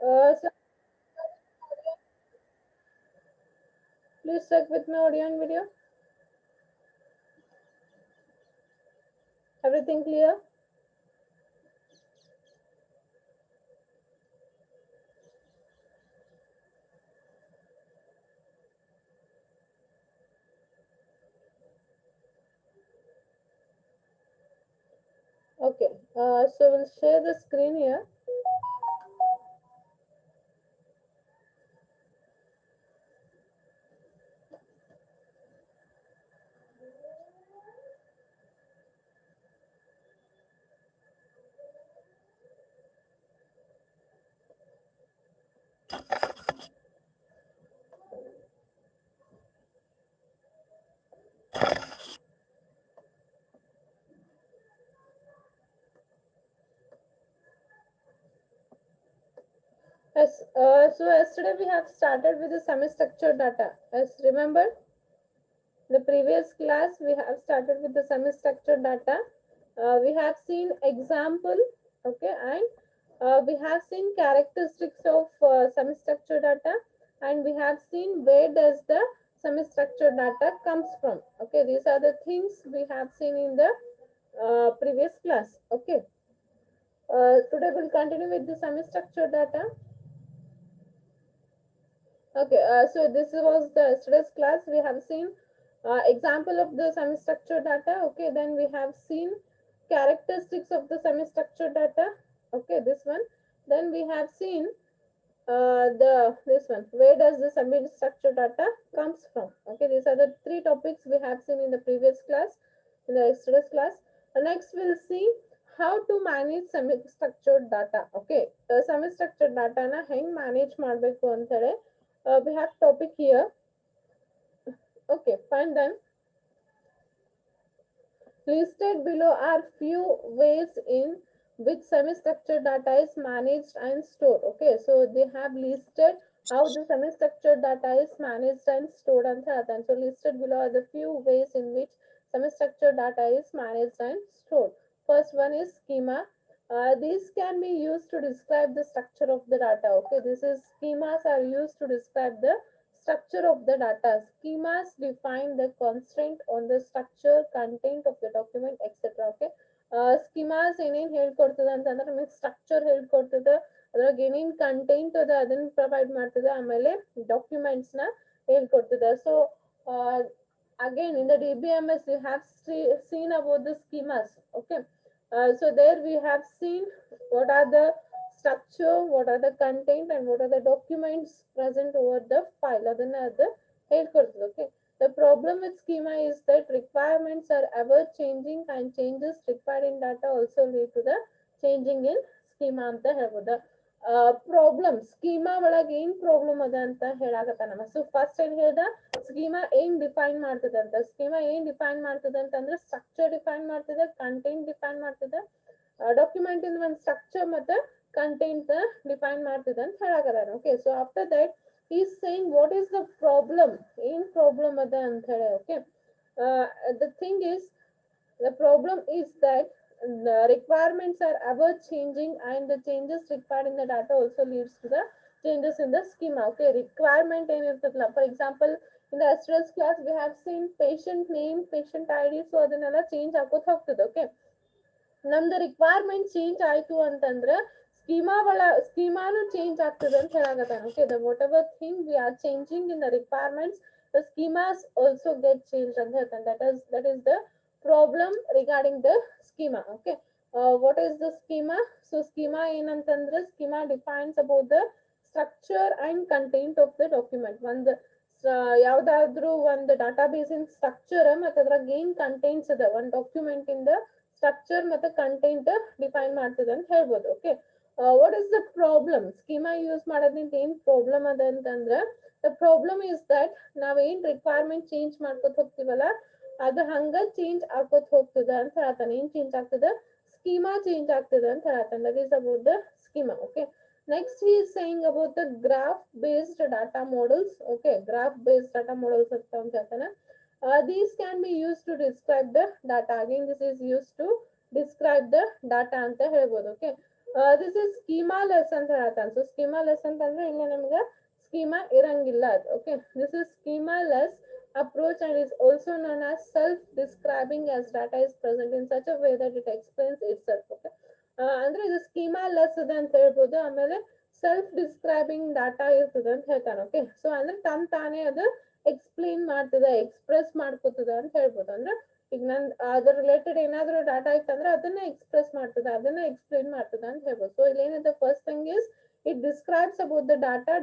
So please check with my audio and video. Everything clear? Okay. So we'll share the screen here. Yes. So yesterday we have started with the semi-structured data. As remember, the previous class we have started with the semi-structured data. We have seen example, okay, and we have seen characteristics of semi-structured data, and we have seen where does the semi-structured data comes from. Okay, these are the things we have seen in the previous class. Okay, today we'll continue with the semi-structured data. Okay, so this was the yesterday's class. We have seen example of the semi-structured data. Okay, then we have seen characteristics of the semi-structured data. Okay, this one. Then we have seen the this one. Where does the semi-structured data comes from? Okay, these are the three topics we have seen in the previous class, in the yesterday's class. Next, we'll see how to manage semi-structured data. Okay, semi-structured data na ಹೆಂಗ್ manage ಮಾಡಬೇಕು ಅಂತ ಹೇಳಿ we have topic here. Okay, fine then. Listed below are few ways in which semi-structured data is managed and stored. Okay, so they have listed how the semi-structured data is managed and stored and so listed below are the few ways in which semi-structured data is managed and stored. First one is schema. These can be used to describe the structure of the data. Okay, this is schemas are used to describe the structure of the data. Schemas define the constraint on the structure, content of the document, etc. Okay. Schemas ಏನೇನ್ ಹೇಳ್ಕೊಡ್ತದೆ ಅಂತಂದ್ರೆ ನಮಗೆ structure ಹೇಳ್ಕೊಡ್ತದೆ, ಅದ್ರಾಗ ಏನೇನ್ content ಅದ ಅದನ್ನ provide ಮಾಡ್ತದೆ, ಆಮೇಲೆ documents ನ ಹೇಳ್ಕೊಡ್ತದೆ. So again in the DBMS we have seen about the schemas. Okay, so there we have seen what are the structure, what are the content, and what are the documents present over the file. ಅದನ್ನ ಅದು ಹೇಳ್ಕೊಡ್ತದೆ. Okay, the problem with schema is that requirements are ever changing and changes required in data also lead to the changing in schema ಅಂತ ಹೇಳ್ಬೋದು. Problem schema ಒಳಗೆ ಏನ್ problem ಅದ ಅಂತ ಹೇಳಾಕತ್ತಾನ. So first ಏನ್ ಹೇಳ್ದ, ಸ್ಕೀಮಾ ಏನ್ ಡಿಫೈನ್ ಮಾಡ್ತದೆ ಅಂತ. ಸ್ಕೀಮಾ ಏನ್ ಡಿಫೈನ್ ಮಾಡ್ತದೆ ಅಂತಂದ್ರೆ ಸ್ಟ್ರಕ್ಚರ್ ಡಿಫೈನ್ ಮಾಡ್ತದೆ, ಕಂಟೆಂಟ್ ಡಿಫೈನ್ ಮಾಡ್ತದೆ, ಡಾಕ್ಯುಮೆಂಟ್ ಇನ್ ಒಂದು ಸ್ಟ್ರಕ್ಚರ್ ಮತ್ತೆ ಕಂಟೆಂಟ್ ಡಿಫೈನ್ ಮಾಡ್ತದೆ ಅಂತ ಹೇಳಾಕತ್ತಾನ. Okay, so after that is saying what is the problem, ಏನ್ ಪ್ರಾಬ್ಲಮ್ ಅದ ಅಂತ ಹೇಳಿ. Okay, the thing is the problem is that the requirements are ever changing and the changes required in the data also leads to the changes in the schema. Okay, requirement ಏನಿರ್ತದಲ್ಲ, for example in the yesterday's class we have seen patient name, patient ID, so ಅದನ್ನೆಲ್ಲ change ಆಗೋತ್ ಹೋಗ್ತದೆ. Okay, ನಮ್ದು requirement change ಆಯ್ತು ಅಂತಂದ್ರೆ ಸ್ಕೀಮಾನು change ಆಗ್ತದೆ ಅಂತ ಹೇಳಾಕತ್ತಾನ. Okay, the whatever thing we are changing in the requirements, the schemas also get changed ಅಂತ ಹೇಳ್ತಾನೆ. that is the problem regarding the schema. Okay, what is the schema? So schema ಏನಂತಂದ್ರೆ schema defines about the structure and content of the document. ಒಂದು ಯಾವ್ದಾದ್ರು ಒಂದು database ಇನ್ structure ಮತ್ತೆ ಅದ್ರಾಗ ಏನ್ contents ಅದ ಒಂದು ಡಾಕ್ಯುಮೆಂಟ್ ಇಂದ ಸ್ಟ್ರಕ್ಚರ್ ಮತ್ತೆ ಕಂಟೆಂಟ್ ಡಿಫೈನ್ ಮಾಡ್ತದೆ ಅಂತ ಹೇಳ್ಬೋದು. Okay, what is the problem? Schema use ಮಾಡೋದ್ರಿಂದ ಏನ್ ಪ್ರಾಬ್ಲಮ್ ಅದ ಅಂತಂದ್ರೆ, ದ ಪ್ರಾಬ್ಲಮ್ ಇಸ್ ದಟ್ ನಾವ್ ಏನ್ ರಿಕ್ವೈರ್ಮೆಂಟ್ ಚೇಂಜ್ ಮಾಡ್ಕೊತ ಹೋಗ್ತೀವಲ್ಲ ಅದು ಹಂಗ ಚೇಂಜ್ ಆಗೋತ್ ಹೋಗ್ತದ ಅಂತ ಹೇಳ್ತಾನೆ. ಏನ್ ಚೇಂಜ್ ಆಗ್ತದ? ಸ್ಕೀಮಾ ಚೇಂಜ್ ಆಗ್ತದ ಅಂತ ಹೇಳ್ತಾನೆ. That is about the schema. Okay, next he is saying about the graph based data models. Okay, graph based data models ಅಂತ ಹೇಳ್ತಾನೆ. These can be used to describe the data. Again this is used to describe the data ಅಂತ ಹೇಳ್ಬೋದು. Okay, this is ಸ್ಕೀಮಾಲೆಸ್ ಅಂತ ಹೇಳ್ತಾನೆ. So ಸ್ಕೀಮಾಲೆಸ್ ಅಂತಂದ್ರೆ ಇಲ್ಲಿ ನಮ್ಗೆ schema ಇರಂಗಿಲ್ಲ ಅದು. Okay, this is schemaless approach and is also known as self-describing as data is present in such a way that it explains itself. Okay, ಅಂದ್ರೆ ಇದು ಸ್ಕೀಮಾ ಲೆಸ್ ಇದೆ ಅಂತ ಹೇಳ್ಬೋದು. ಆಮೇಲೆ ಸೆಲ್ಫ್ ಡಿಸ್ಕ್ರೈಬಿಂಗ್ ಡಾಟಾ ಇರ್ತದೆ ಅಂತ ಹೇಳ್ತಾನೆ. ಓಕೆ, ಸೊ ಅಂದ್ರೆ ತಾನೇ ಅದು ಎಕ್ಸ್ಪ್ಲೇನ್ ಮಾಡ್ತದೆ, ಎಕ್ಸ್ಪ್ರೆಸ್ ಮಾಡ್ಕೋತದ ಅಂತ ಹೇಳ್ಬೋದು. ಅಂದ್ರೆ ಈಗ ನನ್ ಅದ್ರ ರಿಲೇಟೆಡ್ ಏನಾದ್ರು ಡಾಟಾ ಇತ್ತಂದ್ರೆ ಅದನ್ನ ಎಕ್ಸ್ಪ್ರೆಸ್ ಮಾಡ್ತದೆ, ಅದನ್ನ ಎಕ್ಸ್ಪ್ಲೇನ್ ಮಾಡ್ತದೆ ಅಂತ ಹೇಳ್ಬೋದು. ಸೊ ಇಲ್ಲಿ ಏನಿದೆ, first thing is it describes about the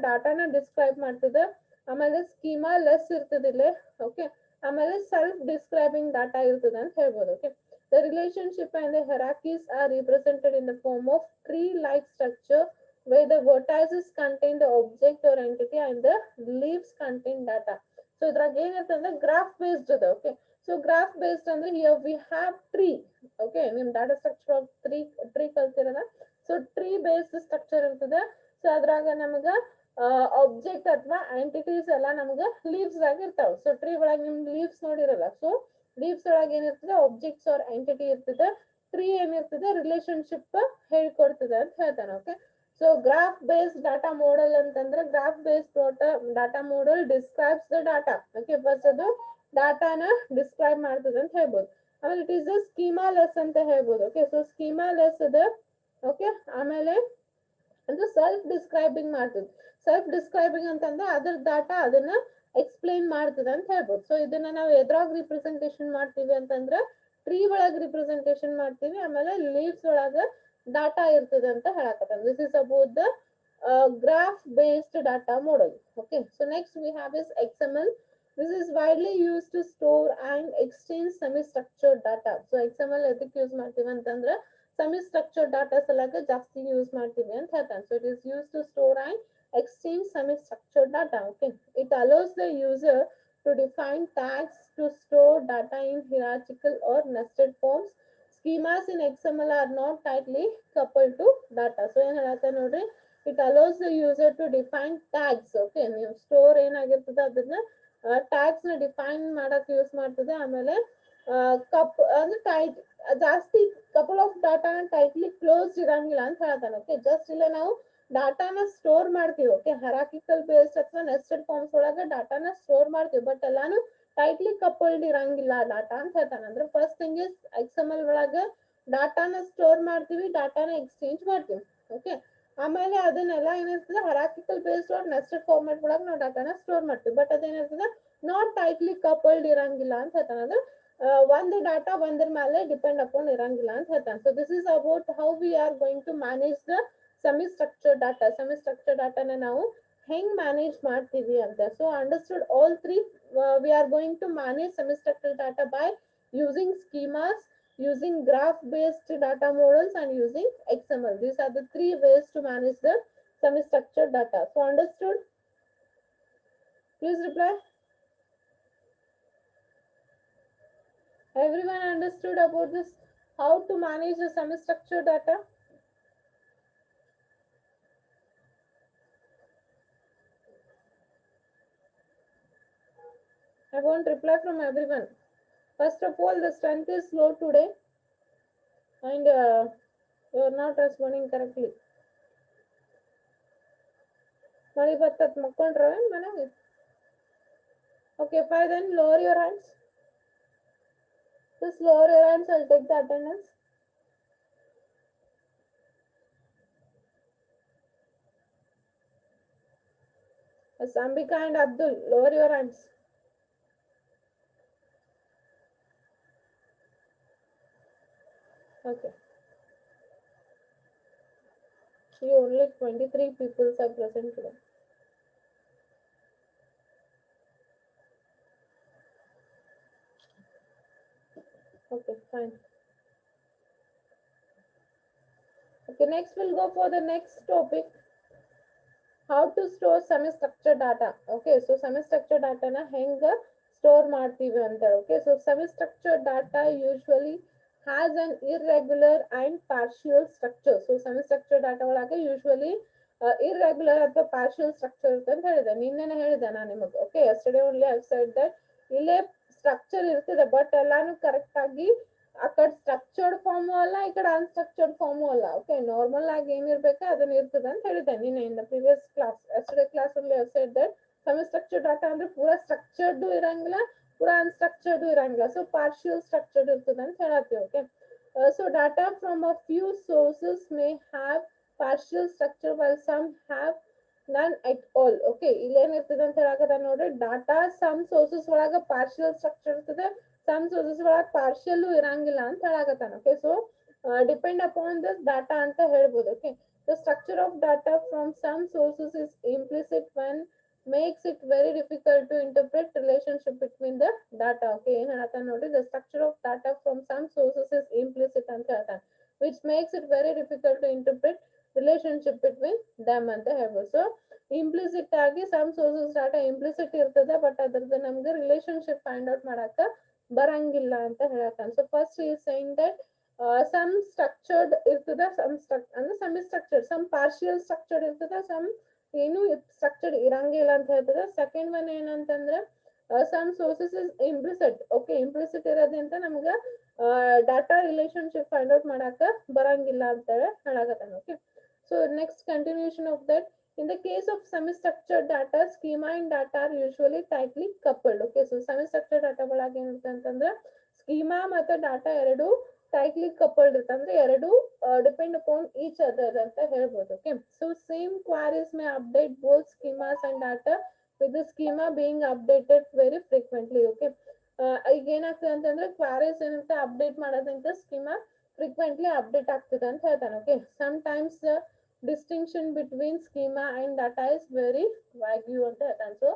ಡಾಟಾನ ಡಿಸ್ಕ್ರೈಬ್ ಮಾಡ್ತದೆ. ಆಮೇಲೆ ಸ್ಕೀಮಾ ಲೆಸ್ ಇರ್ತದೆ ಇಲ್ಲಿ. ಓಕೆ, ಆಮೇಲೆ ಸೆಲ್ಫ್ ಡಿಸ್ಕ್ರೈಬಿಂಗ್ ಡಾಟಾ ಇರ್ತದೆ ಅಂತ ಹೇಳ್ಬೋದು. Okay, the relationship and the hierarchies are represented in the form of tree-like structure where the vertices contain the object or entity and the leaves contain data. So ಇದ್ರಾಗ ಏನಿರ್ತಂದ್ರೆ graph based ಅದ. Okay, so graph based ಅಂದ್ರೆ here we have tree. Okay, ನಿಮ್ data structure of tree ಕಲ್ತಿರಲ್ಲ. So tree based structure ಇರ್ತದೆ. So ಅದ್ರಾಗ ನಮಗ object ಅಥವಾ ಎಂಟಿಟೀಸ್ ಎಲ್ಲ ನಮಗ ಲೀವ್ಸ್ ಆಗಿ ಇರ್ತಾವ. ಸೊ ಟ್ರೀ ಒಳಗೆ ನಿಮ್ ಲೀವ್ಸ್ ನೋಡಿರಲ್ಲ. ಸೊ ಲೀವ್ಸ್ ಒಳಗೆ ಏನಿರ್ತದೆ, ಆಬ್ಜೆಕ್ಟ್ಸ್ ಆರ್ ಎಂಟಿಟಿ ಇರ್ತದೆ. ಟ್ರೀ ಏನಿರ್ತದೆ, ರಿಲೇಶನ್ಶಿಪ್ ಹೇಳ್ಕೊಡ್ತದೆ ಅಂತ ಹೇಳ್ತಾನೆ. Okay, so graph based data model ಅಂತಂದ್ರೆ graph based data model describes the data. Okay, first ಅದು ಡಾಟಾನ ಡಿಸ್ಕ್ರೈಬ್ ಮಾಡ್ತದೆ ಅಂತ ಹೇಳ್ಬೋದು. ಆಮೇಲೆ it is a schemaless ಅಂತ ಹೇಳ್ಬೋದು. ಓಕೆ, ಸೊ ಸ್ಕೀಮಾ ಲೆಸ್ ಅದ. ಓಕೆ, ಆಮೇಲೆ ಅಂದ್ರೆ ಸೆಲ್ಫ್ ಡಿಸ್ಕ್ರೈಬಿಂಗ್ ಮಾಡ್ತದೆ. ಸೆಲ್ಫ್ ಡಿಸ್ಕ್ರೈಬಿಂಗ್ ಅಂತಂದ್ರೆ ಅದ್ರ ಡಾಟಾ ಅದನ್ನ ಎಕ್ಸ್ಪ್ಲೈನ್ ಮಾಡ್ತದೆ ಅಂತ ಹೇಳ್ಬೋದು. ಸೊ ಇದನ್ನ ನಾವು ಎದ್ರಾಗ ರಿಪ್ರೆಸೆಂಟೇಷನ್ ಮಾಡ್ತೀವಿ ಅಂತಂದ್ರೆ ಟ್ರೀ ಒಳಗೆ ರಿಪ್ರೆಸೆಂಟೇಷನ್ ಮಾಡ್ತೀವಿ. ಆಮೇಲೆ ಲೀವ್ಸ್ ಒಳಗ ಡಾಟಾ ಇರ್ತದೆ ಅಂತ ಹೇಳಕತ್ತಾನ. This is about the graph based data model. Okay, so next we have is XML. This is widely used to store and exchange semi structured data. So XML ಎದಕ್ಕೆ use ಮಾಡ್ತೀವಿ ಅಂತಂದ್ರೆ semi structured data ಸಲಾಗ ಜಾಸ್ತಿ use ಮಾಡ್ತೀವಿ ಅಂತ ಹೇಳ್ತಾನೆ. So it is used to store and exchange semi structured data. Okay, it allows the user to define tags to store data in hierarchical or nested forms. Schemas in XML are not tightly coupled to data. So ಏನ್ ಹೇಳತ್ತೆ ನೋಡ್ರಿ, it allows the user to define tags. Okay, ನೀವು store ಏನಾಗಿರ್ತದೆ ಅದನ್ನ tags ನ define ಮಾಡಕ್ use ಮಾಡ್ತದೆ. ಆಮೇಲೆ cup ಅಂದ್ರೆ tight ಜಾಸ್ತಿ ಕಪಲ್ ಆಫ್ ಡಾಟಾನ ಟೈಟ್ಲಿ ಕ್ಲೋಸ್ ಇರಂಗಿಲ್ಲ ಅಂತ ಹೇಳ್ತಾನೆ. ಓಕೆ, ಜಸ್ಟ್ ಇಲ್ಲ ನಾವು ಡಾಟಾನ ಸ್ಟೋರ್ ಮಾಡ್ತೀವಿ. ಓಕೆ, ಹರಾಕಿಕಲ್ ಬೇಸ್ಡ್ ಅಥವಾ ನೆಸ್ಟೆಡ್ ಫಾರ್ಮ್ಸ್ ಒಳಗ ಡಾಟಾನ ಸ್ಟೋರ್ ಮಾಡ್ತೀವಿ. ಬಟ್ ಎಲ್ಲಾನು ಟೈಟ್ಲಿ ಕಪಲ್ಡ್ ಇರಂಗಿಲ್ಲ ಡಾಟಾ ಅಂತ ಹೇಳ್ತಾನೆ. ಅಂದ್ರೆ ಫಸ್ಟ್ ಥಿಂಗ್ ಇಸ್ XML ಒಳಗ ಡಾಟಾನ ಸ್ಟೋರ್ ಮಾಡ್ತೀವಿ, ಡಾಟಾನ ಎಕ್ಸ್ಚೇಂಜ್ ಮಾಡ್ತೀವಿ. ಓಕೆ, ಆಮೇಲೆ ಅದನ್ನೆಲ್ಲ ಏನಿರ್ತದೆ, ಹರಾಕಿಕಲ್ ಬೇಸ್ಡ್ ಆರ್ ನೆಸ್ಟೆಡ್ ಫಾರ್ಮೆಟ್ ಒಳಗೆ ನಾವು ಡಾಟಾನ ಸ್ಟೋರ್ ಮಾಡ್ತೀವಿ. ಬಟ್ ಅದೇನಿರ್ತದೆ, ನಾಟ್ ಟೈಟ್ಲಿ ಕಪಲ್ಡ್ ಇರಂಗಿಲ್ಲ ಅಂತ ಹೇಳ್ತಾನೆ. ಅಂದ್ರೆ ಒಂದು ಡಾಟಾ ಒಂದ್ರ ಮೇಲೆ ಡಿಪೆಂಡ್ ಅಪಾನ್ ಇರಂಗಿಲ್ಲ ಅಂತ ಹೇಳ್ತಾನೆ. So this is about how we are going to manage the semi structure data. Semi structure ಡಾಟಾನ ನಾವು ಹೆಂಗ್ ಮ್ಯಾನೇಜ್ ಮಾಡ್ತೀವಿ ಅಂತ. So understood all three. We are going to manage semi structure data by using schemas, using graph based data models and using XML. These are the three ways to manage the semi structured data. So understood? Please reply. Everyone understood about this, how to manage the semi structured data? I won't reply from everyone. First of all, the strength is low today and you are not responding correctly. ಮಳಿ ಬರ್ತತ್ ಮಕ್ಕೊಂಡ್ರ ಮನೆಗೆ? Okay, fine, then lower your hands. Just lower your hands, I'll take the attendance. Yes, Ambika and Abdul, lower your hands. Okay. See, only 23 people are present today. Okay, fine. Okay, next we'll go for the next topic. How to store semi-structured data. Okay, so semi-structured data na henga store ಮಾಡ್ತೀವಿ ಅಂತ. Okay, so semi-structured data usually has an irregular and partial structure. So semi-structured data ಒಳಗೆ usually irregular ಅಥವಾ partial structure ಅಂತ ಹೇಳಿದೆ. ನಿನ್ನೆನೆ ಹೇಳಿದೆ ನಾನು ನಿಮಗೆ. Okay, yesterday only I said that ಇಲ್ಲೇ ಸ್ಟ್ರಕ್ಚರ್ ಇರ್ತದೆ ಬಟ್ ಎಲ್ಲಾನು ಕರೆಕ್ಟ್ ಆಗಿ ಅಕಡೆ ಸ್ಟ್ರಕ್ಚರ್ಡ್ ಫಾರ್ಮು ಅಲ್ಲ, ಈ ಕಡೆ ಅನ್ಸ್ಟ್ರಕ್ಚರ್ಡ್ ಫಾರ್ಮು ಅಲ್ಲ. ಓಕೆ, ನಾರ್ಮಲ್ ಆಗಿ ಏನಿರ್ಬೇಕು ಅದನ್ನ ಇರ್ತದೆ ಅಂತ ಹೇಳಿದ್ದೆ ನಿನ್ನೆ in the previous class. Yesterday class ಅಲ್ಲಿ said that semi structured data ಅಂದ್ರೆ ಪೂರಾ ಸ್ಟ್ರಕ್ಚರ್ಡ್ ಇರಂಗಿಲ್ಲ, ಪೂರಾ ಅನ್ಸ್ಟ್ರಕ್ಚರ್ಡ್ ಇರಂಗಿಲ್ಲ. ಸೊ ಪಾರ್ಷಿಯಲ್ ಸ್ಟ್ರಕ್ಚರ್ಡ್ ಇರ್ತದೆ ಅಂತ ಹೇಳತ್ತೀವಿ. Okay, so data from a few sources may have partial structure while some have none at all. Okay, ಇಲ್ಲಿ ಏನಿರ್ತದೆ ಅಂತ ಹೇಳಕತ್ತ ನೋಡ್ರಿ, ಡಾಟಾ ಸಮ್ ಸೋರ್ಸಸ್ ಒಳಗ ಪಾರ್ಷಿಯಲ್ ಸ್ಟ್ರಕ್ಚರ್ ಇರ್ತದೆ, ಸಮ್ ಸೋರ್ಸಸ್ ಒಳಗ ಪಾರ್ಷಿಯಲ್ ಇರಂಗಿಲ್ಲ ಅಂತ ಹೇಳಕತ್ತಾನ. Okay, so depend upon this data ಅಂತ ಹೇಳ್ಬೋದು. Okay, the structure of data from some sources is implicit when makes it very difficult to interpret relationship between the data. Okay, ಏನ್ ಹೇಳ್ತಾನ ನೋಡ್ರಿ, the structure of data from some sources is implicit ಅಂತ ಹೇಳ್ತಾನ, which makes it very difficult to interpret relationship between them ಅಂತ ಹೇಳ್ಬೋದು. So implicit ಆಗಿ some sources data implicit ಇರ್ತದೆ, but ಅದ್ರದ್ದು ನಮ್ಗೆ ರಿಲೇಶನ್ಶಿಪ್ ಫೈಂಡ್ ಔಟ್ ಮಾಡಾಕ ಬರಂಗಿಲ್ಲ ಅಂತ ಹೇಳತ್ತಾನ. So first is saying that some structured ಇರ್ತದ, ಅಂದ್ರೆ some structured, some partial structured ಇರ್ತದ, ಸಮ್ ಏನು ಸ್ಟ್ರಕ್ಚರ್ಡ್ ಇರಂಗಿಲ್ಲ ಅಂತ ಹೇಳ್ತದೆ. ಸೆಕೆಂಡ್ ಒನ್ ಏನಂತಂದ್ರೆ some sources is implicit. Okay, implicit ಇರೋದ್ರಿಂದ ನಮ್ಗ ಡಾಟಾ ರಿಲೇಶನ್ಶಿಪ್ ಫೈಂಡ್ ಔಟ್ ಮಾಡಾಕ ಬರಂಗಿಲ್ಲ ಅಂತ ಹೇಳಕತ್ತಾನ. Okay, so next continuation of that, in the case of semi-structured data, schema and data are usually tightly coupled. Okay, so semi-structured data ಒಳಗೆ ಏನಿರುತ್ತೆ ಅಂತಂದ್ರೆ schema ಮತ್ತೆ ಡಾಟಾ ಎರಡು ಟೈಟ್ಲಿ ಕಪಲ್ಡ್ ಇರುತ್ತೆ, ಅಂದ್ರೆ ಎರಡು ಡಿಪೆಂಡ್ ಅಪಾನ್ ಈಚ್ ಅದರ್ ಅಂತ ಹೇಳ್ಬೋದು. Okay, so same queries may update both schemas and data with the schema being updated very frequently. Okay, ಈಗ ಏನಾಗ್ತದೆ ಅಂತಂದ್ರೆ ಕ್ವಾರೀಸ್ ಏನಿರುತ್ತೆ ಅಪ್ಡೇಟ್ ಮಾಡೋದ್ರಿಂದ ಸ್ಕೀಮಾ ಫ್ರೀಕ್ವೆಂಟ್ಲಿ ಅಪ್ಡೇಟ್ ಆಗ್ತದೆ ಅಂತ ಹೇಳ್ತಾನೆ. Okay, sometimes distinction between schema and data is very vague ಅಂತ ಹೇಳ್ತಾನೆ. ಸೊ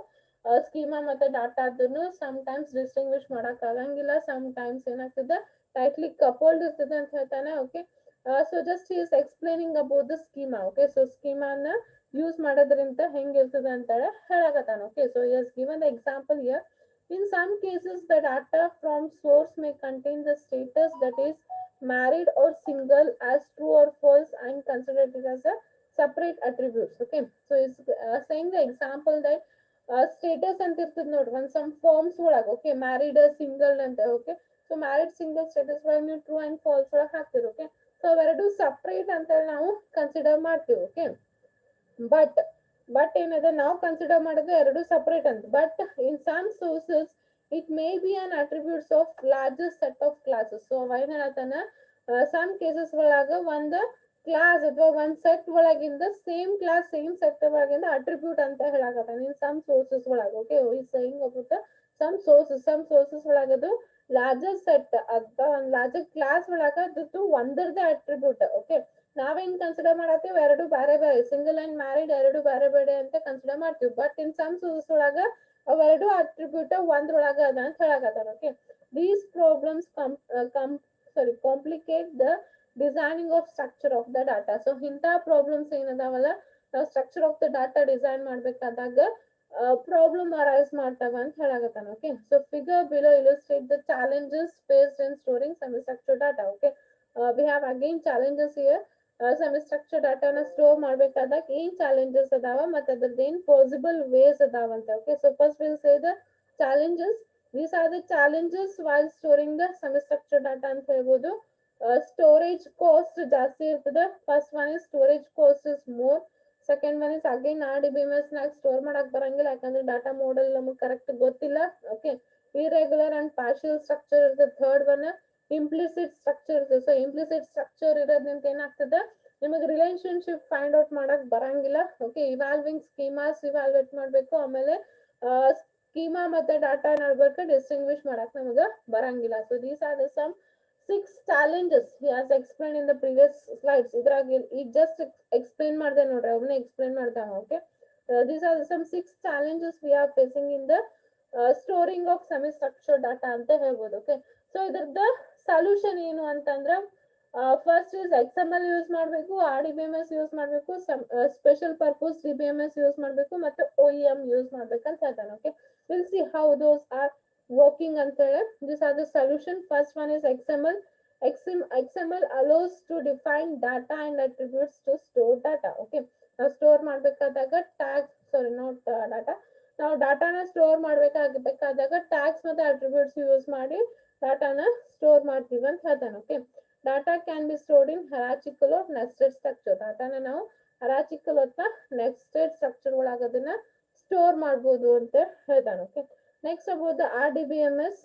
ಸ್ಕೀಮಾ ಮತ್ತೆ ಡಾಟಾ ಅದನ್ನು ಸಮ್ ಟೈಮ್ಸ್ ಡಿಸ್ಟಿಂಗ್ವಿಶ್ ಮಾಡಕ್ ಆಗಂಗಿಲ್ಲ, ಸಮ್ ಟೈಮ್ಸ್ ಏನಾಗ್ತದೆ ಟೈಟ್ಲಿ ಕಪಲ್ಡ್ ಇರ್ತದೆ ಅಂತ ಹೇಳ್ತಾನೆ. Okay, so just is explaining about the schema. Okay, so ಸ್ಕೀಮಾನ ಯೂಸ್ ಮಾಡೋದ್ರಿಂದ ಹೆಂಗಿರ್ತದೆ ಅಂತ ಹೇಳಕತ್ತಾನ. Okay, so as given the example here. In some cases, the data from source may contain the status that is married or single as true or false and considered it as a separate attributes. Okay, so it's saying the example that status ಅಂತ ಇರ್ತದೆ ನೋಡ್ರಿ ಒಂದ್ some forms ಒಳಗ. Okay, married single ಅಂತ. Okay, so married single status ಒಳಗೆ ನೀವು true and falls ಒಳಗೆ ಹಾಕ್ತಿರಿ. ಓಕೆ, ಸೊ ಅವೆರಡು ಸಪ್ರೇಟ್ ಅಂತ ನಾವು ಕನ್ಸಿಡರ್ ಮಾಡ್ತೀವಿ. ಓಕೆ, ಬಟ್ ಏನದ ನಾವು ಕನ್ಸಿಡರ್ ಮಾಡೋದು ಎರಡು ಸಪರೇಟ್ ಅಂತ. But in some sources it may be an attributes of largest set of classes. So ಅವ ಏನ್ ಹೇಳತಾನ, ಸಮ್ ಕೇಸಸ್ ಒಳಗ ಒಂದು ಕ್ಲಾಸ್ ಅಥವಾ ಒಂದ್ ಸೆಟ್ ಒಳಗಿಂದ ಸೇಮ್ ಕ್ಲಾಸ್ ಸೇಮ್ ಸೆಟ್ ಒಳಗಿಂದ ಅಟ್ರಿಬ್ಯೂಟ್ ಅಂತ ಹೇಳಕತ್ತಾನ ಇನ್ ಸಮ್ ಸೋರ್ಸಸ್ ಒಳಗ. Okay, is saying about some sources ಒಳಗದು ಲಾರ್ಜೆಸ್ಟ್ ಸೆಟ್ ಅಥವಾ ಒಂದ್ ಲಾರ್ಜರ್ ಕ್ಲಾಸ್ ಒಳಗ ಅದು ಒಂದರದೇ ಅಟ್ರಿಬ್ಯೂಟ್. ಓಕೆ, ನಾವೇನ್ ಕನ್ಸಿಡರ್ ಮಾಡತ್ತೀವಿ ಎರಡು ಬೇರೆ ಬೇರೆ, ಸಿಂಗಲ್ ಅಂಡ್ ಮ್ಯಾರಿಡ್ ಎರಡು ಬೇರೆ ಬೇರೆ ಅಂತ ಕನ್ಸಿಡರ್ ಮಾಡ್ತೀವಿ. ಬಟ್ ಇನ್ ಸಮ್ ಸೋರ್ಸಸ್ ಒಳಗ ಅವೆರಡು ಅಟ್ರಿಬ್ಯೂಟ್ ಒಂದ್ರೊಳಗ ಅದ ಅಂತ ಹೇಳಕತ್ತಾರ. Okay, these problems complicate the designing of structure of the data. So ಇಂಥ ಪ್ರಾಬ್ಲಮ್ಸ್ ಏನದಾವಲ್ಲ, ನಾವು structure of the data design ಮಾಡ್ಬೇಕಾದಾಗ ಪ್ರಾಬ್ಲಮ್ ಅರೈಸ್ ಮಾಡ್ತಾವ ಅಂತ ಹೇಳಕತ್ತಾನ. Okay, so figure below illustrate the challenges faced in storing semi structured data. Okay, we have again challenges here. Semi structure ಡಾಟಾನ store ಮಾಡ್ಬೇಕಾದಾಗ ಏನ್ ಚಾಲೆಂಜಸ್ ಅದಾವ ಮತ್ತೆ ಅದ್ರದ್ದು ಏನ್ ಪಾಸಿಬಲ್ ವೇಸ್ ಅದಾವಂತ. Okay, so first will say the challenges. These are the challenges while storing the semi structure data ಅಂತ ಹೇಳ್ಬೋದು. ಸ್ಟೋರೇಜ್ ಕಾಸ್ಟ್ ಜಾಸ್ತಿ ಇರ್ತದೆ. First one is storage cost is more. Second one is again RDBMS ನಾಗ store ಮಾಡಕ್ ಬರಂಗಿಲ್ಲ, ಯಾಕಂದ್ರೆ data model ನಮಗೆ correct ಗೊತ್ತಿಲ್ಲ. Okay, irregular and partial structure ಇರ್ತದೆ. ಥರ್ಡ್ ಒನ್ ಇಂಪ್ಲಿಸಿಟ್ ಸ್ಟ್ರಕ್ಚರ್ ಇರ್ತದೆ. ಸೊ ಇಂಪ್ಲಿಸಿಟ್ ಸ್ಟ್ರಕ್ಚರ್ ಇರೋದ್ರಿಂದ ಏನಾಗ್ತದೆ, ನಿಮಗೆ ರಿಲೇಶನ್ಶಿಪ್ ಫೈಂಡ್ ಔಟ್ ಮಾಡಕ್ ಬರಂಗಿಲ್ಲ. ಓಕೆ, ಇವಾಲ್ವಿಂಗ್ ಸ್ಕೀಮಾಸ್ ಇವಾಲ್ವೇಟ್ ಮಾಡ್ಬೇಕು, ಆಮೇಲೆ ಸ್ಕೀಮಾ ಮತ್ತೆ ಡಾಟಾ ನಡ್ಬೇಕು ಡಿಸ್ಟಿಂಗ್ವಿಶ್ ಮಾಡಕ್ ನಮಗ ಬರಂಗಿಲ್ಲ. So these are the some 6 challenges he has explained in the previous slides. ಇದ್ರಾಗ ಈಗ ಜಸ್ಟ್ ಎಕ್ಸ್ಪ್ಲೇನ್ ಮಾಡಿದೆ ನೋಡ್ರಿ, ಅವನ್ನ ಎಕ್ಸ್ಪ್ಲೇನ್ ಮಾಡ್ತಾವ. Okay, these are some 6 challenges we are facing in the storing of semi structured data ಅಂತ ಹೇಳ್ಬೋದು. Okay, so ಇದ್ರದ್ದು solution ಏನು ಅಂತಂದ್ರೆ ಫಸ್ಟ್ ಇಸ್ XML ಯೂಸ್ ಮಾಡಬೇಕು, RDBMS ಯೂಸ್ ಮಾಡಬೇಕು, ಸ್ಪೆಷಲ್ ಪರ್ಪಸ್ DBMS ಯೂಸ್ ಮಾಡಬೇಕು, ಮತ್ತೆ OEM ಯೂಸ್ ಮಾಡ್ಬೇಕಂತ ಹೇಳ್ತಾನೆ. Okay, will see how those are working ಅಂತ ಹೇಳಿ. These are the solution. First one is XML. XML allows to define data and attributes to store data. Okay, ನಾವು store ಮಾಡ್ಬೇಕಾದಾಗ ನಾವು ಡಾಟಾನ ಸ್ಟೋರ್ ಮಾಡ್ಬೇಕಾದಾಗ ಟ್ಯಾಗ್ಸ್ ಮತ್ತೆ ಅಟ್ರಿಬ್ಯೂಟ್ಸ್ ಯೂಸ್ ಮಾಡಿ ಡಾಟಾನ ಸ್ಟೋರ್ ಮಾಡ್ತೀವಿ ಅಂತ ಹೇಳ್ತಾನೆ. Okay, data can be stored in hierarchical or nested structure. ಡಾಟಾನ ನಾವು ಹರಾಚಿಕಲ್ ಅಥವಾ ನೆಸ್ಟೆಡ್ ಸ್ಟ್ರಕ್ಚರ್ ಒಳಗೆ ಅದನ್ನ ಸ್ಟೋರ್ ಮಾಡ್ಬೋದು ಅಂತ ಹೇಳ್ತಾನೆ. Okay, next about the RDBMS.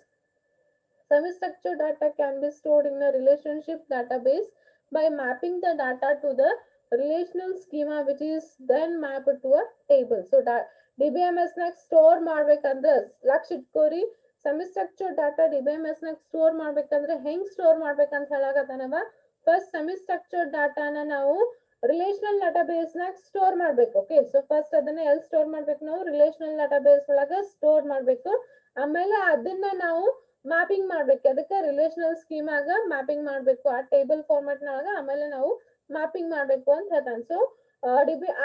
Semi-structured data can be stored in a relationship database by mapping the data to the relational schema, which is then mapped to a table. So DBMS ನಾಗ store ಮಾಡ್ಬೇಕಂದ್ರೆ ಲಕ್ಷ ಇಟ್ಕೋರಿ, semi structured data DBMS ನಾಗ store ಮಾಡ್ಬೇಕಂದ್ರೆ ಹೆಂಗ್ store ಮಾಡ್ಬೇಕಂತ ಹೇಳಕತ್ತಾನವ. First semi structured ಡಾಟಾನ ನಾವು ರಿಲೇಷನಲ್ ಡಾಟಾಬೇಸ್ ನಾಗ ಸ್ಟೋರ್ ಮಾಡ್ಬೇಕು. ಓಕೆ, ಸೊ ಫಸ್ಟ್ ಅದನ್ನ ಎಲ್ಲಿ ಸ್ಟೋರ್ ಮಾಡ್ಬೇಕು, ನಾವು ರಿಲೇಷನಲ್ ಡಾಟಾಬೇಸ್ ಒಳಗ ಸ್ಟೋರ್ ಮಾಡ್ಬೇಕು. ಆಮೇಲೆ ಅದನ್ನ ನಾವು ಮ್ಯಾಪಿಂಗ್ ಮಾಡ್ಬೇಕು, ಅದಕ್ಕೆ ರಿಲೇಷನಲ್ ಸ್ಕೀಮಾಗ ಮ್ಯಾಪಿಂಗ್ ಮಾಡ್ಬೇಕು ಆ ಟೇಬಲ್ ಫಾರ್ಮೆಟ್ ನೊಳಗ. ಆಮೇಲೆ ನಾವು ಮ್ಯಾಪಿಂಗ್ ಮಾಡ್ಬೇಕು ಅಂತ ಹೇಳ್ತಾನೆ. ಸೊ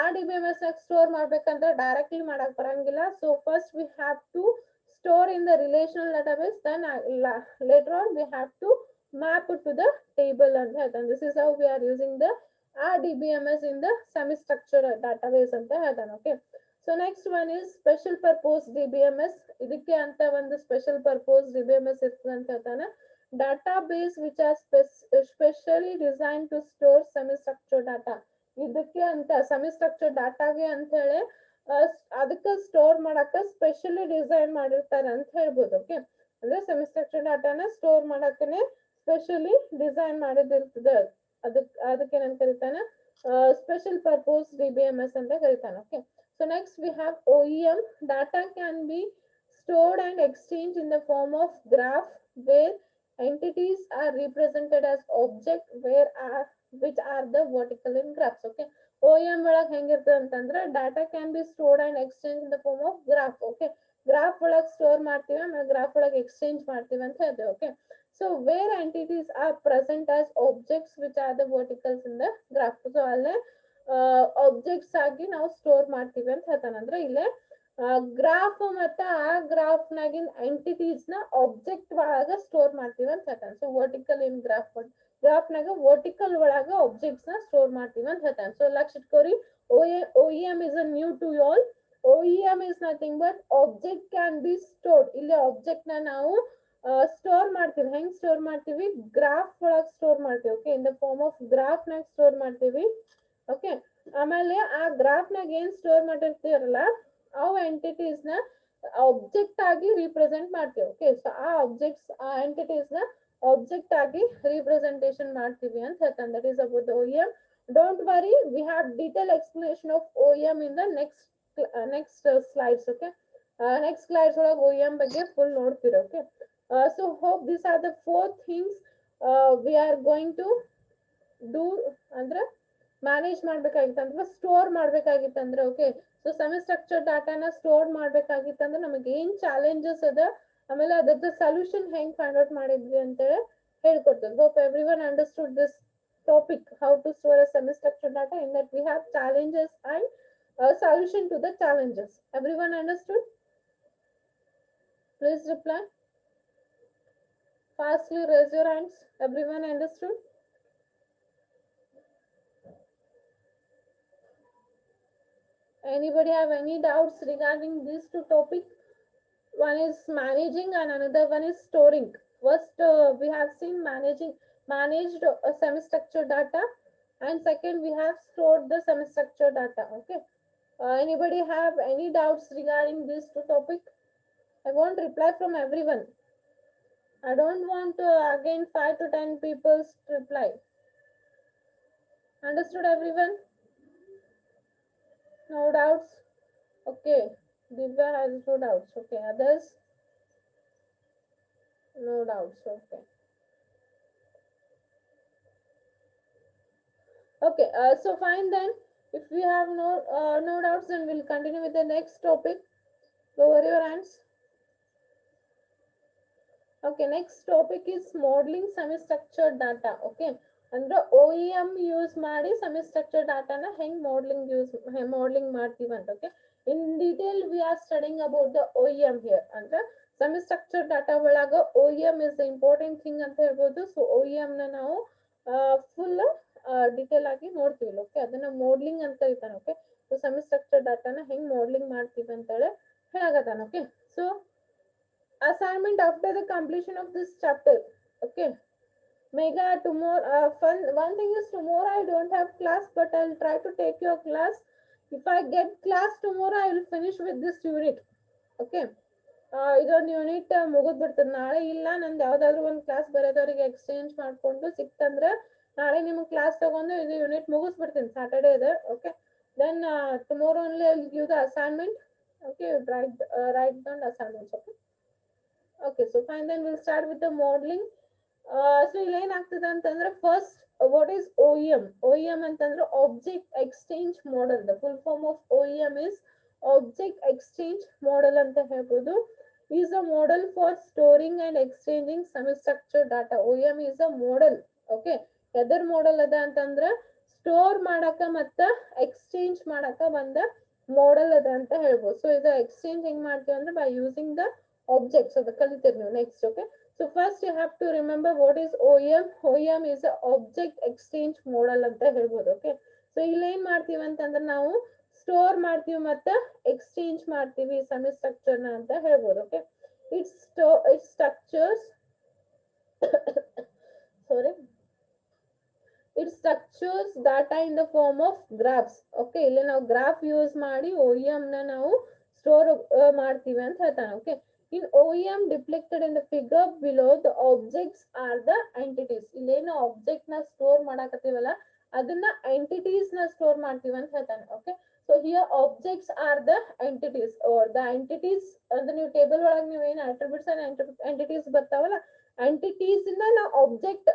RDBMS ನಾಗ ಸ್ಟೋರ್ ಮಾಡ್ಬೇಕಂದ್ರೆ ಡೈರೆಕ್ಟ್ಲಿ ಮಾಡಕ್ ಬರಂಗಿಲ್ಲ. So first we have to store in the relational database, then later on we have to map it to the table and ಹೇಳ್ತಾನೆ. This is how we are using the RDBMS in the semi structured database ಅಂತ ಹೇಳ್ತಾನೆ. Okay, so next one is special purpose DBMS. ಇದಕ್ಕೆ ಅಂತ ಒಂದು special purpose DBMS ಇರ್ತದೆ ಅಂತ ಹೇಳ್ತಾನೆ. Database which are specially designed to store semi structured data. ಇದಕ್ಕೆ ಅಂತ ಸೆಮಿ ಸ್ಟ್ರಕ್ಚರ್ಡ್ ಡಾಟಾಗೆ ಅಂತ ಹೇಳಿ ಅದಕ್ಕೆ ಸ್ಟೋರ್ ಮಾಡಕ ಸ್ಪೆಷಲಿ ಡಿಸೈನ್ ಮಾಡಿರ್ತಾರೆ ಅಂತ ಹೇಳ್ಬೋದು. ಓಕೆ, ಅಂದ್ರೆ ಸೆಮಿ ಸ್ಟ್ರಕ್ಚರ್ಡ್ ಡಾಟಾನ ಸ್ಟೋರ್ ಮಾಡಕ್ಕನೆ ಸ್ಪೆಷಲಿ ಡಿಸೈನ್ ಮಾಡಿದಿರ್ತದೆ. ಅದಕ್ಕೆ ಏನಂತ ಕರೀತಾನೆ, ಸ್ಪೆಷಲ್ ಪರ್ಪೋಸ್ DBMS ಅಂತ ಕರೀತಾನೆ. Okay, so next we have OEM. Data can be stored and exchange in the form of graph where entities are represented as object which are the vertical in graphs. Okay, OEM ಒಳಗೆ ಹೆಂಗಿರ್ತದೆ ಅಂತಂದ್ರೆ data can be stored and exchange in the form of graph. Okay, graph ಒಳಗೆ store ಮಾಡ್ತೀವಿ, ಆಮೇಲೆ graph ಒಳಗೆ exchange ಮಾಡ್ತೀವಿ ಅಂತ ಹೇಳ್ತೇವೆ. Okay, so where entities are present as objects which are the verticals in the graph. So ಅಲ್ಲೇ objects ಆಗಿ ನಾವು ಸ್ಟೋರ್ ಮಾಡ್ತೀವಿ ಅಂತ ಹೇಳ್ತಾನೆ. ಅಂದ್ರೆ ಇಲ್ಲೇ ಗ್ರಾಫ್ ಮತ್ತೆ ಆ ಗ್ರಾಫ್ ನಾಗಿನ ಎಂಟಿಟೀಸ್ ನ ಆಬ್ಜೆಕ್ಟ್ ಒಳಗ ಸ್ಟೋರ್ ಮಾಡ್ತೀವಿ ಅಂತ ಹೇಳ್ತಾನೆ. ಸೊ ವರ್ಟಿಕಲ್ ಇನ್ ಗ್ರಾಫ್ ನಾಗ ವರ್ಟಿಕಲ್ ಒಳಗ ಆಬ್ಜೆಕ್ಟ್ಸ್ ನ ಸ್ಟೋರ್ ಮಾಡ್ತೀವಿ ಅಂತ ಹೇಳ್ತಾನೆ. ಸೊ ಲಕ್ಷ ಇಟ್ಕೋರಿ, OEM is a new to you all. OEM is nothing but object can be stored. ಇಲ್ಲಿ ಆಬ್ಜೆಕ್ಟ್ ನ ನಾವು ಸ್ಟೋರ್ ಮಾಡ್ತೀವಿ. ಹೆಂಗ್ ಸ್ಟೋರ್ ಮಾಡ್ತೀವಿ, ಗ್ರಾಫ್ ಒಳಗ್ ಸ್ಟೋರ್ ಮಾಡ್ತೀವಿ. Okay, in the form of graph ನಾಗ ಸ್ಟೋರ್ ಮಾಡ್ತೀವಿ. ಓಕೆ, ಆಮೇಲೆ ಆ ಗ್ರಾಫ್ ನಾಗ ಏನ್ ಸ್ಟೋರ್ ಮಾಡಿರ್ತೀರಲ್ಲ ಅವು ಎಂಟಿಟೀಸ್ ನ ಆಬ್ಜೆಕ್ಟ್ ಆಗಿ ರಿಪ್ರೆಸೆಂಟ್ ಮಾಡ್ತೀವಿ. ಓಕೆ, ಸೊ ಆ ಆಬ್ಜೆಕ್ಟ್ಸ್ ಆ ಎಂಟಿಟೀಸ್ ನ ಆಬ್ಜೆಕ್ಟ್ ಆಗಿ ರಿಪ್ರೆಸೆಂಟೇಷನ್ ಮಾಡ್ತೀವಿ ಅಂತ ಹೇಳ್ತಾನೆ. That is about OEM. Don't worry, we have detail explanation of OEM in the next slides. Okay, next slides ಒಳಗೆ OEM ಬಗ್ಗೆ ಫುಲ್ ನೋಡ್ತೀರಿ. Okay, so hope this are the 4 things we are going to do. ಅಂದ್ರೆ manage ಮಾಡ್ಬೇಕಾಗಿತ್ತಂದ್ರೆ store ಮಾಡ್ಬೇಕಾಗಿತ್ತಂದ್ರೆ. Okay, so semi structured ಡಾಟಾನ store ಮಾಡ್ಬೇಕಾಗಿತ್ತಂದ್ರೆ ನಮಗೆ ಏನ್ ಚಾಲೆಂಜಸ್ ಅದ, ಆಮೇಲೆ ಅದರದ ಸೊಲ್ಯೂಷನ್ ಹೆಂಗ್ ಫೈಂಡ್ ಔಟ್ ಮಾಡಿದ್ವಿ ಅಂತ ಹೇಳ್ಕೊಡ್ತದೆ. Hope every one understood this topic, how to store a semi structured data. In that we have challenges and solution to the challenges. Everyone understood? Please reply. Fastly raise your hands. Everyone understood? Anybody have any doubts regarding these two topics? One is managing and another one is storing. First, we have seen managed semi-structured data, and second we have stored the semi-structured data. Okay, anybody have any doubts regarding these two topics? I want reply from everyone. I don't want again 5 to 10 people reply. Understood everyone? No doubts? Okay, Divya has no doubts. Okay, others? No doubts. Okay. Okay, so fine then. If we have no doubts, then we'll continue with the next topic. Lower your hands. Okay, next topic is modeling semi-structured data. Okay, ಅಂದ್ರೆ OEM use ಮಾಡಿ semi structured ಡಾಟಾನ ಹೆಂಗ್ modeling ಮಾಡ್ತೀವಿ ಅಂತ. Okay, in detail we are studying about the OEM here. ಅಂದ್ರೆ semi structured data ಒಳಗ OEM is the important thing ಅಂತ ಹೇಳ್ಬೋದು. ಸೊ OEM ನ ನಾವು ಫುಲ್ ಡೀಟೇಲ್ ಆಗಿ ನೋಡ್ತೀವಿ. ಓಕೆ, ಅದನ್ನ ಮೋಡ್ಲಿಂಗ್ ಅಂತ ಕರೀತಾನೆ. ಓಕೆ, ಸೊ ಸೆಮಿ ಸ್ಟ್ರಕ್ಚರ್ಡ್ ಡಾಟಾನ ಹೆಂಗ್ ಮೋಡ್ಲಿಂಗ್ ಮಾಡ್ತೀವಿ ಅಂತ ಹೇಳಕತ್ತಾನ. Okay, so assignment after the completion of this chapter. Okay. Mega, tomorrow, one thing is tomorrow I don't have class, but I'll try to take your class. If I get class tomorrow, I will finish with this unit. Okay. ಇದೊಂದು unit ಮುಗಿದ್ಬಿಡ್ತದೆ. ನಾಳೆ ಇಲ್ಲ, ನಂದು ಯಾವ್ದಾದ್ರು ಒಂದು class ಬರೋದವ್ರಿಗೆ exchange ಮಾಡ್ಕೊಂಡು ಸಿಕ್ತಂದ್ರೆ ನಾಳೆ ನಿಮ್ಗೆ class ತಗೊಂಡು ಇದು ಯೂನಿಟ್ ಮುಗಿಸ್ಬಿಡ್ತೀನಿ ಸ್ಯಾಟರ್ಡೇ ಇದೆ. Okay, then tomorrow only I give the assignment. Okay, write down the assignments. Okay. Okay, so fine, then we'll start with the modeling. So ಇಲ್ಲಿ ಏನಾಗ್ತದೆ ಅಂತಂದ್ರೆ first what is OEM. OEM ಅಂತಂದ್ರೆ object exchange model. The full form of OEM is object exchange model ಅಂತ ಹೇಳ್ಬೋದು. Is a model for storing and exchanging semi structure data. OEM is a model. Okay, either model ಅದ ಅಂತಂದ್ರ store ಮಾಡಕ ಮತ್ತ exchange ಮಾಡಕ ಬಂದ model ಅದ ಅಂತ ಹೇಳ್ಬೋದು. ಸೊ ಇದು ಎಕ್ಸ್ಚೇಂಜ್ ಹೆಂಗ್ ಮಾಡ್ತೀವಿ ಅಂದ್ರೆ ಬೈ ಯೂಸಿಂಗ್ ದ ಆಬ್ಜೆಕ್ಟ್ಸ್. ಅದ ಕಲಿತೀವಿ ನೀವು next. Okay, so first you have to remember what is OEM. OEM is a object exchange model ಅಂತ ಹೇಳ್ಬೋದು. ಓಕೆ, ಸೊ ಇಲ್ಲಿ ಏನ್ ಮಾಡ್ತೀವಿ ಅಂತಂದ್ರೆ ನಾವು ಸ್ಟೋರ್ ಮಾಡ್ತೀವಿ ಮತ್ತೆ ಎಕ್ಸ್ಚೇಂಜ್ ಮಾಡ್ತೀವಿ ಸೆಮಿ ಸ್ಟ್ರಕ್ಚರ್ ನ ಅಂತ ಹೇಳ್ಬೋದು. Okay, it's structures sorry it structures data in the form of graphs. Okay, ಇಲ್ಲಿ ನಾವು ಗ್ರಾಫ್ ಯೂಸ್ ಮಾಡಿ OEM ನ ನಾವು ಸ್ಟೋರ್ ಮಾಡ್ತೀವಿ ಅಂತ ಹೇಳ್ತಾನೆ. Okay, in OEM depicted in the figure below, the objects are the entities. ಇಲ್ಲೇನು ಆಬ್ಜೆಕ್ಟ್ ನ ಸ್ಟೋರ್ ಮಾಡಕತ್ತೀವಲ್ಲ ಅದನ್ನ ಎಂಟಿಟೀಸ್ ನ ಸ್ಟೋರ್ ಮಾಡ್ತೀವಿ ಅಂತ ಹೇಳ್ತಾನೆ. Okay, so here objects are the entities or the entities. ಅಂದ್ರೆ ನೀವು ಟೇಬಲ್ ಒಳಗೆ ನೀವು ಏನು ಅಟ್ರಿಬ್ಯೂಟ್ಸ್ ಅಂಡ್ ಎಂಟಿಟೀಸ್ ಬರ್ತಾವಲ್ಲ, ಎಂಟಿಟೀಸ್ ನ ನಾವು ಆಬ್ಜೆಕ್ಟ್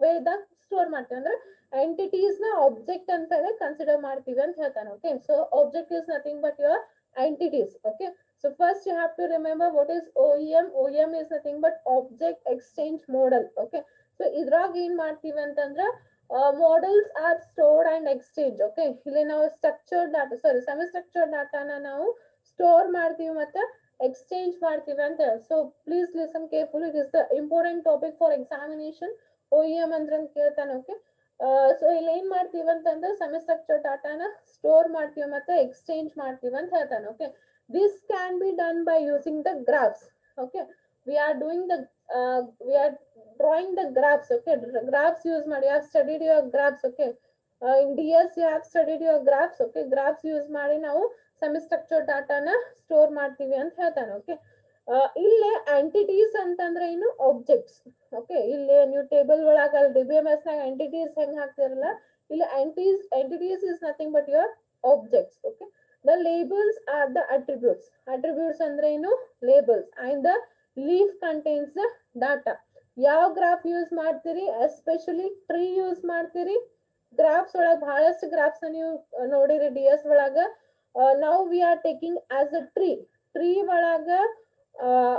ವೇದಾಗ ಸ್ಟೋರ್ ಮಾಡ್ತೀವಿ. ಅಂದ್ರೆ ಎಂಟಿಟೀಸ್ ನ ಆಬ್ಜೆಕ್ಟ್ ಅಂತ ಹೇಳಿ ಕನ್ಸಿಡರ್ ಮಾಡ್ತೀವಿ ಅಂತ ಹೇಳ್ತಾನೆ. Okay, so object is nothing but your entities. Okay, so first you have to remember what is OEM. OEM is nothing but object exchange model. Okay, so ಇದ್ರಾಗ ಏನ್ ಮಾಡ್ತೀವಿ ಅಂತಂದ್ರ models are stored and exchanged. Okay, ಇಲ್ಲಿ ನಾವು structured data semi structured ಡಾಟಾನ ನಾವು store ಮಾಡ್ತೀವಿ ಮತ್ತೆ ಎಕ್ಸ್ಚೇಂಜ್ ಮಾಡ್ತೀವಿ ಅಂತ. So please listen careful, it is the important topic for examination. OEM ಅಂದ್ರೆ ಕೇಳ್ತಾನೆ. ಓಕೆ, ಸೊ ಇಲ್ಲಿ ಏನ್ ಮಾಡ್ತೀವಿ ಅಂತಂದ್ರೆ ಸೆಮಿ ಸ್ಟ್ರಕ್ಚರ್ ಡಾಟಾನ ಸ್ಟೋರ್ ಮಾಡ್ತೀವಿ ಮತ್ತೆ ಎಕ್ಸ್ಚೇಂಜ್ ಮಾಡ್ತೀವಿ ಅಂತ ಹೇಳ್ತಾನೆ. Okay, this can be done by using the graphs. Okay, we are drawing the graphs. Okay, graphs use ಮಾಡಿ. You have studied your graphs. Okay, in DS you have studied your graphs. Okay, graphs use ಮಾಡಿ ನಾವು semi structure ಡಾಟಾನ store ಮಾಡ್ತೀವಿ ಅಂತ ಹೇಳ್ತಾನೆ. Okay, ಇಲ್ಲೇ entities ಅಂತಂದ್ರೆ ಏನು ಆಬ್ಜೆಕ್ಟ್ಸ್. ಓಕೆ, ಇಲ್ಲಿ ನೀವು ಟೇಬಲ್ ಒಳಗ DBMS ನಾಗ ಎಂಟಿಟೀಸ್ ಹೆಂಗ್ ಹಾಕ್ತಿರಲ್ಲ, ಇಲ್ಲಿ entities is nothing but your objects. Okay, the labels are the attributes. Attributes ಅಂದ್ರೆ ಏನು labels, and the leaf contains the data. ಯಾವ ಗ್ರಾಫ್ ಯೂಸ್ ಮಾಡ್ತೀರಿ? ಎಸ್ಪೆಷಲಿ ಟ್ರೀ ಯೂಸ್ ಮಾಡ್ತೀರಿ. ಗ್ರಾಫ್ಸ್ ಒಳಗ ಬಹಳಷ್ಟು ಗ್ರಾಫ್ಸ್ ನೀವು ನೋಡಿರಿ DS ಒಳಗ. ನಾವು we are taking as a tree ಒಳಗ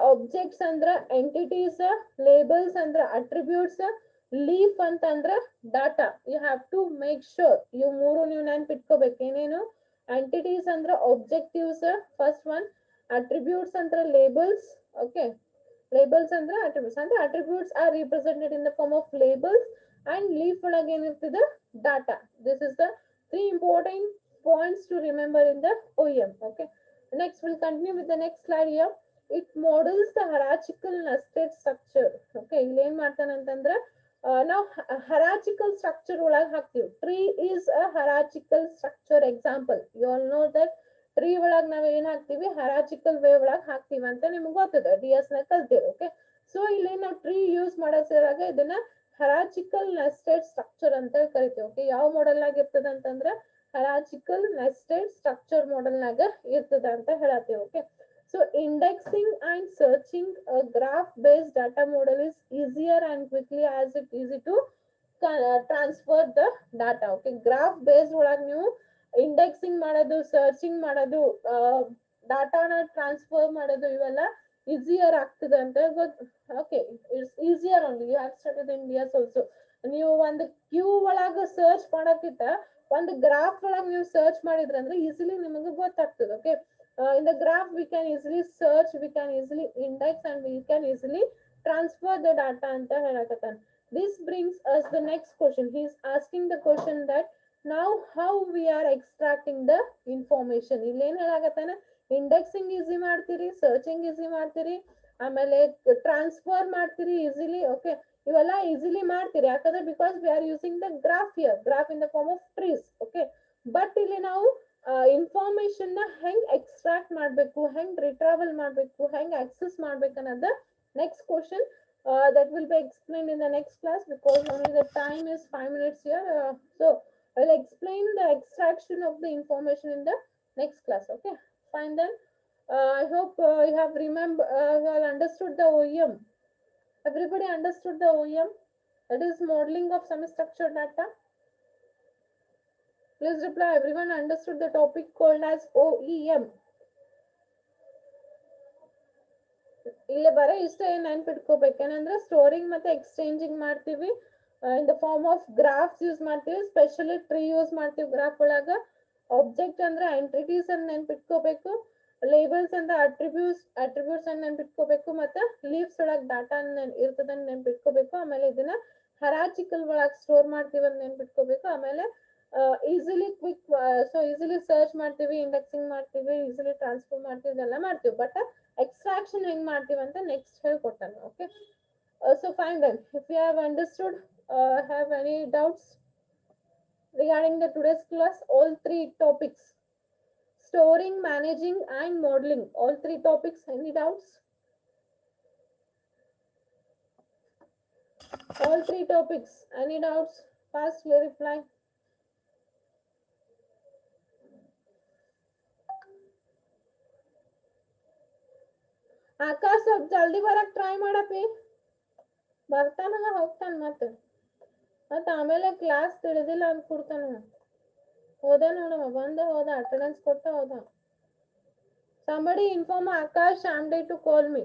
ಆಬ್ಜೆಕ್ಟ್ಸ್ ಅಂದ್ರ ಎಂಟಿಟೀಸ್, ಲೇಬಲ್ಸ್ ಅಂದ್ರ ಅಟ್ರಿಬ್ಯೂಟ್ಸ್, ಲೀಫ್ ಅಂತಂದ್ರ data. You have to make sure ಇವು ಮೂರು ನೀವು ನೆನ್ಪಿಟ್ಕೋಬೇಕು. ಏನೇನು? ಎಂಟಿಟೀಸ್ ಅಂದ್ರ ಆಬ್ಜೆಕ್ಟಿವ್ಸ್ ಫಸ್ಟ್ ಒನ್, ಅಟ್ರಿಬ್ಯೂಟ್ಸ್ ಅಂದ್ರ ಲೇಬಲ್ಸ್. ಓಕೆ, ಲೇಬಲ್ಸ್ ಅಂದ್ರ ಅಟ್ರಿಬ್ಯೂಟ್ಸ್. ಅಂದ್ರೆ attributes are represented in the form of labels and leaf ಒಳಗೆ ಏನಿರ್ತದೆ data. This is the 3 important points to remember in the OEM. Okay, next we'll continue with the next slide here. It models the hierarchical nested structure. Okay, ಇಲ್ಲಿ ಏನ್ ಮಾಡ್ತಾನೆ ಅಂತಂದ್ರೆ ನಾವು hierarchical structure ಒಳಗೆ ಹಾಕ್ತಿವಿ. Tree is a hierarchical structure example. You all know that tree ಒಳಗೆ ನಾವ್ ಏನ್ ಹಾಕ್ತಿವಿ? hierarchical way ಒಳಗೆ ಹಾಕ್ತಿವಿ ಅಂತ ನಿಮ್ಗೆ ಗೊತ್ತದ, DS ನ ಕಲ್ತಿರಿ. ಓಕೆ, ಸೊ ಇಲ್ಲಿ ನಾವು ಟ್ರೀ ಯೂಸ್ ಮಾಡೋದ್ರಾಗ ಇದನ್ನ hierarchical nested structure ಅಂತ ಕರಿತೀವಿ. ಓಕೆ, ಯಾವ ಮಾಡೆಲ್ ನಾಗ ಇರ್ತದ ಅಂತಂದ್ರ hierarchical nested structure model ನಾಗ ಇರ್ತದ ಅಂತ ಹೇಳತ್ತೀವಿ. ಓಕೆ, so indexing and searching a graph based data model is easier and quickly as it easy to transfer the data. Okay, graph based ಒಳಗೆ ನೀವು ಇಂಡೆಕ್ಸಿಂಗ್ ಮಾಡೋದು, ಸರ್ಚಿಂಗ್ ಮಾಡೋದು, ಡಾಟಾನ ಟ್ರಾನ್ಸ್ಫರ್ ಮಾಡೋದು ಇವೆಲ್ಲ ಈಸಿಯರ್ ಆಗ್ತದೆ ಅಂತ ಗೊತ್ತು. Okay, it's easier only. You have studied in DS also. ನೀವು ಒಂದು ಕ್ಯೂ ಒಳಗ ಸರ್ಚ್ ಮಾಡೋಕ್ಕಿಂತ ಒಂದು ಗ್ರಾಫ್ ಒಳಗೆ ನೀವು ಸರ್ಚ್ ಮಾಡಿದ್ರಂದ್ರೆ ಈಸಿಲಿ ನಿಮಗೆ ಗೊತ್ತಾಗ್ತದೆ. Okay, in the graph we can easily search, we can easily index, and we can easily transfer the data anta helakatan. This brings us the next question. He is asking the question that now how we are extracting the information. ಇಲ್ಲಿ ಏನ್ ಹೇಳಾಕತ್ತಾನ? Indexing easy ಮಾಡ್ತೀರಿ, searching easy ಮಾಡ್ತೀರಿ, ಆಮೇಲೆ transfer ಮಾಡ್ತೀರಿ easily. Okay, ಇವೆಲ್ಲ easily ಮಾಡ್ತೀರಿ ಯಾಕಂದ್ರೆ because we are using the graph here, graph in the form of trees. Okay, but ಇಲ್ಲಿ ನಾವು ಇನ್ಫಾರ್ಮೇಶನ್ ನ ಹೆಂಗ್ ಎಕ್ಸ್ಟ್ರಾಕ್ಟ್ ಮಾಡ್ಬೇಕು, ಹೆಂಗ್ ರಿಟ್ರಾವಲ್ ಮಾಡ್ಬೇಕು, ಹೆಂಗ್ ಆಕ್ಸೆಸ್ ಮಾಡ್ಬೇಕು ಅನ್ನೋದು next question that will be explained in the next class because only the time is 5 minutes here. So I'll explain the extraction of the information in the next class. Okay, fine then. I hope you have you have understood the OEM. Everybody understood the OEM? That is modeling of semi-structured data. Please reply. Everyone understood the topic called as OEM. ಇಲ್ಲಿ ಬರೋ ಇಷ್ಟ ಏನ್ ನೆನ್ಪಿಟ್ಕೋಬೇಕು ಏನಂದ್ರೆ storing ಮತ್ತೆ exchanging ಮಾಡ್ತೀವಿ in the form of graphs use ಮಾಡ್ತೀವಿ, specially tree use ಮಾಡ್ತೀವಿ graph ಒಳಗ. ಆಬ್ಜೆಕ್ಟ್ ಅಂದ್ರೆ ಎಂಟಿಟೀಸ್ ಅನ್ನ ನೆನ್ಪಿಟ್ಕೋಬೇಕು, ಲೇಬಲ್ಸ್ ಅಂದ್ರೆ ಅಟ್ರಿಬ್ಯೂಟ್ಸ್ ಅನ್ನ ನೆನ್ಪಿಟ್ಕೋಬೇಕು, ಮತ್ತೆ ಲೀವ್ಸ್ ಒಳಗ್ ಡಾಟಾ ಇರ್ತದನ್ನ ನೆನ್ಪಿಟ್ಕೋಬೇಕು. ಆಮೇಲೆ ಇದನ್ನ ಹರಾಚಿಕಲ್ ಒಳಗ್ ಸ್ಟೋರ್ ಮಾಡ್ತೀವಿ ಅಂತ ನೆನ್ಪಿಟ್ಕೋಬೇಕು. ಆಮೇಲೆ easily quick, so easily search ಮಾಡ್ತೀವಿ, ಇಂಡೆಕ್ಸಿಂಗ್ ಮಾಡ್ತೀವಿ, ಈಸಿಲಿ ಟ್ರಾನ್ಸ್ಫರ್ ಮಾಡ್ತೀವಿ, ಇದೆಲ್ಲ ಮಾಡ್ತೀವಿ. ಬಟ್ ಎಕ್ಸ್ಟ್ರಾಕ್ಷನ್ ಹೆಂಗ್ ಮಾಡ್ತೀವಿ ಅಂತ ನೆಕ್ಸ್ಟ್ ಹೇಳ್ಕೊಡ್ತಾನೆ. ಓಕೆ, so fine then. If you have understood, have any doubts regarding the today's class, all three topics, storing, managing and modeling, all three topics, any doubts? All three topics, any doubts? Fast your reply. Akash ಸ್ವಲ್ಪ ಜಲ್ದಿ ಬರಕ್ try ಮಾಡಪ್ಪಿ, ಬರ್ತಾನಲ್ಲ ಹೋಗ್ತಾನ ಮತ್ತೆ ಆಮೇಲೆ class ತಿಳಿದಿಲ್ಲ ಅಂತ ಕೊಡ್ತಾನ. ಹೋದ ನೋಡಮ್ಮ, ಬಂದ ಹೋದ, ಅಟೆಂಡೆನ್ಸ್ ಕೊಟ್ಟ ಹೋದ. somebody inform Akash Shamde to call me.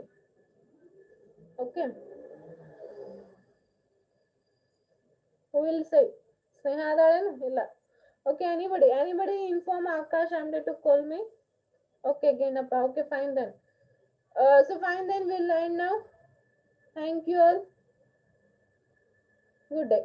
Okay, who will say? ಸ್ನೇಹ ಅದಾಳೇನು? ಇಲ್ಲ. Okay, anybody inform Akash Shamde to call me. Okay, Gainappa. Okay, fine then. So fine then, we'll end now. Thank you all. Good day.